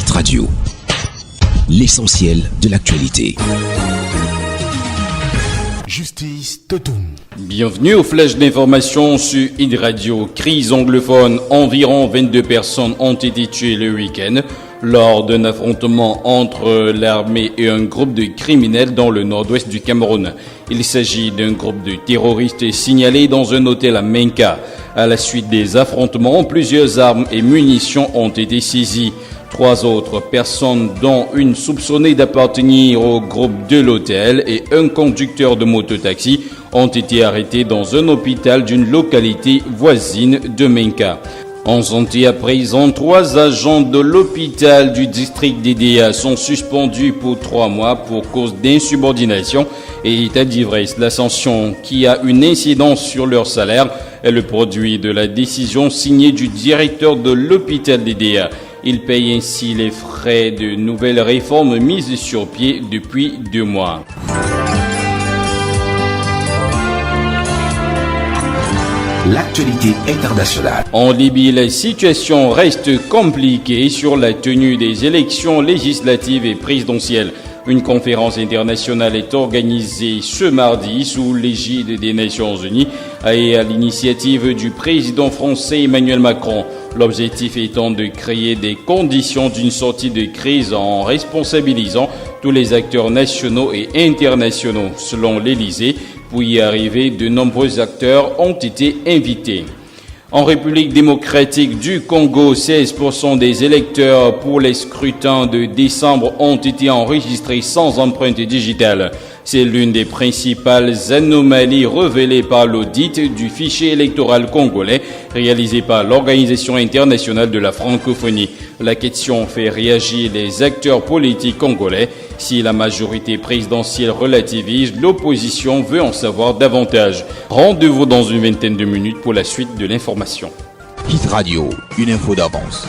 Hit Radio, l'essentiel de l'actualité. Justice Totoum. Bienvenue au flash d'information sur Hit Radio. Crise anglophone, environ 22 personnes ont été tuées le week-end lors d'un affrontement entre l'armée et un groupe de criminels dans le nord-ouest du Cameroun. Il s'agit d'un groupe de terroristes signalés dans un hôtel à Menka. À la suite des affrontements, plusieurs armes et munitions ont été saisies. 3 autres personnes, dont une soupçonnée d'appartenir au groupe de l'hôtel et un conducteur de mototaxi, ont été arrêtés dans un hôpital d'une localité voisine de Menka. En santé à présent, 3 agents de l'hôpital du district d'Edea sont suspendus pour 3 mois pour cause d'insubordination et état d'ivresse. La sanction, qui a une incidence sur leur salaire, est le produit de la décision signée du directeur de l'hôpital d'Edea. Ils payent ainsi les frais de nouvelles réformes mises sur pied depuis 2 mois. L'actualité internationale. En Libye, la situation reste compliquée sur la tenue des élections législatives et présidentielles. Une conférence internationale est organisée ce mardi sous l'égide des Nations Unies et à l'initiative du président français Emmanuel Macron. L'objectif étant de créer des conditions d'une sortie de crise en responsabilisant tous les acteurs nationaux et internationaux. Selon l'Élysée, pour y arriver, de nombreux acteurs ont été invités. En République démocratique du Congo, 16% des électeurs pour les scrutins de décembre ont été enregistrés sans empreinte digitale. C'est l'une des principales anomalies révélées par l'audit du fichier électoral congolais réalisé par l'Organisation internationale de la francophonie. La question fait réagir les acteurs politiques congolais. Si la majorité présidentielle relativise, l'opposition veut en savoir davantage. Rendez-vous dans une vingtaine de minutes pour la suite de l'information. Hit Radio, une info d'avance.